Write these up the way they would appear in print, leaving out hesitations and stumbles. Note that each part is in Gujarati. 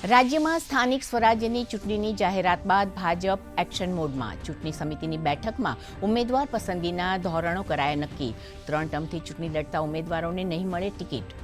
રાજ્યમાં સ્થાનિક સ્વરાજ્યની ચૂંટણીની જાહેરાત બાદ ભાજપ એક્શન મોડમાં. ચૂંટણી સમિતિની બેઠકમાં ઉમેદવાર પસંદગીના ધોરણો કરાયા નક્કી. 3 ટર્મથી ચૂંટણી લડતા ઉમેદવારોને નહીં મળે ટિકિટ.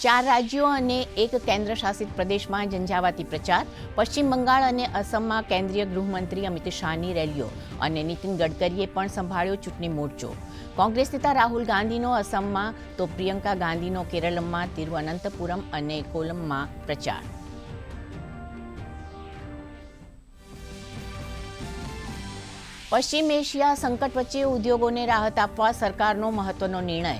ચાર રાજ્યો અને એક કેન્દ્રશાસિત પ્રદેશમાં ઝંઝાવાતી પ્રચાર. પશ્ચિમ બંગાળ અને અસમમાં કેન્દ્રીય ગૃહમંત્રી અમિત શાહની રેલીઓ અને નીતિન ગડકરીએ પણ સંભાળ્યો ચૂંટણી મોરચો. કોંગ્રેસ નેતા રાહુલ ગાંધીનો અસમમાં તો પ્રિયંકા ગાંધીનો કેરળમાં, તિરુવનંતપુરમ અને કોલમમાં પ્રચાર. પશ્ચિમ એશિયા સંકટ વચ્ચે ઉદ્યોગોને રાહત આપવા સરકારનો મહત્વનો નિર્ણય.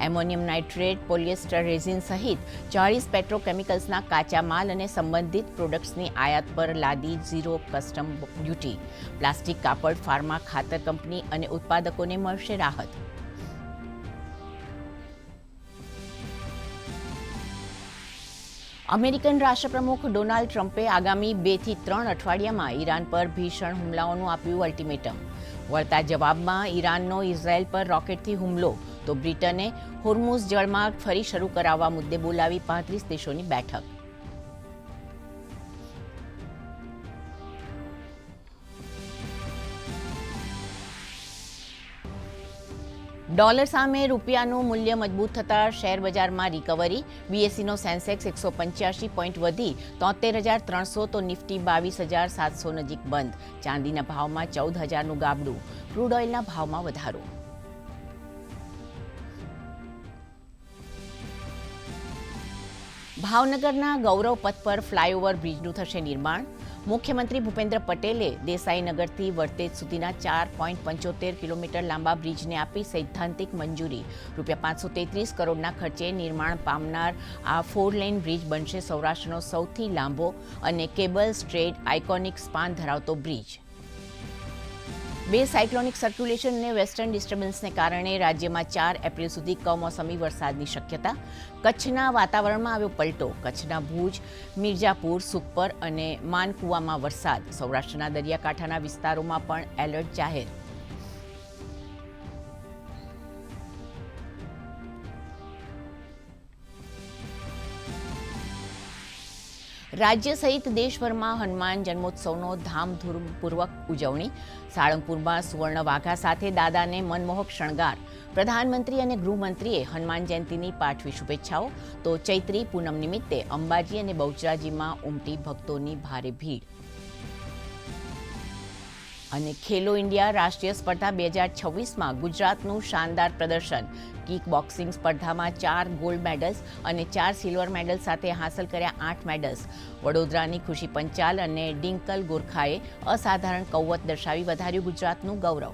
એમોનિયમ નાઇટ્રેટ, પોલિએસ્ટર રેઝિન સહિત 40 પેટ્રોકેમિકલ્સના કાચા માલ અને સંબંધિત પ્રોડક્ટ્સની આયાત પર લાદી ઝીરો કસ્ટમ ડ્યુટી. પ્લાસ્ટિક, કાપડ, ફાર્મા, ખાતર કંપની અને ઉત્પાદકોને મળશે રાહત. અમેરિકન રાષ્ટ્રપ્રમુખ ડોનાલ્ડ ટ્રમ્પે આગામી 2 થી 3 અઠવાડિયામાં ઈરાન પર ભીષણ હુમલાઓનું આપ્યું અલ્ટિમેટમ. વળતા જવાબમાં ઈરાનનો ઇઝરાયેલ પર રોકેટથી હુમલો, તો બ્રિટને હોર્મુઝ જળમાર્ગ ફરી શરૂ કરાવવા મુદ્દે બોલાવી 35 દેશોની બેઠક. ડોલર સામે રૂપિયાનું મૂલ્ય મજબૂત થતાં શેર બજારમાં રિકવરી. બીએસઈનો સેન્સેક્સ 185 પોઈન્ટ વધી 73,300, તો નિફ્ટી 22,700 નજીક બંધ. ચાંદીના ભાવમાં 14,000નું ગાબડું. ક્રૂડ ઓઇલના ભાવમાં વધારો. ભાવનગરના ગૌરવ પથ પર ફ્લાયઓવર બ્રિજનું થશે નિર્માણ. મુખ્યમંત્રી ભૂપેન્દ્ર પટેલે દેસાઈનગરથી વર્તેજ સુધીના 4.75 કિલોમીટર લાંબા બ્રિજને આપી સૈદ્ધાંતિક મંજૂરી. ₹533 કરોડના ખર્ચે નિર્માણ પામનાર આ 4 લેન બ્રિજ બનશે સૌરાષ્ટ્રનો સૌથી લાંબો અને કેબલ સ્ટ્રેટ આઇકોનિક સ્પાન ધરાવતો બ્રિજ. 2 સાયક્લોનિક સર્ક્યુલેશન અને વેસ્ટર્ન ડિસ્ટર્બન્સને કારણે રાજ્યમાં 4 એપ્રિલ સુધી કમોસમી વરસાદની શક્યતા. કચ્છના વાતાવરણમાં આવ્યો પલટો. કચ્છના ભુજ, મિર્જાપુર, સુખપર અને માનકુવામાં વરસાદ. સૌરાષ્ટ્રના દરિયાકાંઠાના વિસ્તારોમાં પણ એલર્ટ જાહેર. રાજ્ય સહિત દેશભરમાં હનુમાન જન્મોત્સવનો ધામધૂમપૂર્વક ઉજવણી. સાળંગપુરમાં સુવર્ણ વાઘા સાથે દાદાને મનમોહક શણગાર. પ્રધાનમંત્રી અને ગૃહમંત્રીએ હનુમાન જયંતીની પાઠવી શુભેચ્છાઓ. તો ચૈત્રી પૂનમ નિમિત્તે અંબાજી અને બહુચરાજીમાં ઉમટી ભક્તોની ભારે ભીડ. અને ખેલો ઇન્ડિયા રાષ્ટ્રીય સ્પર્ધા 2026માં ગુજરાતનું શાનદાર પ્રદર્શન. કિક બોક્સિંગ સ્પર્ધામાં 4 ગોલ્ડ મેડલ્સ અને 4 સિલ્વર મેડલ સાથે હાંસલ કર્યા 8 મેડલ્સ. વડોદરાની ખુશી પંચાલ અને ડિંકલ ગોરખાએ અસાધારણ કૌવત દર્શાવી વધાર્યું ગુજરાતનું ગૌરવ.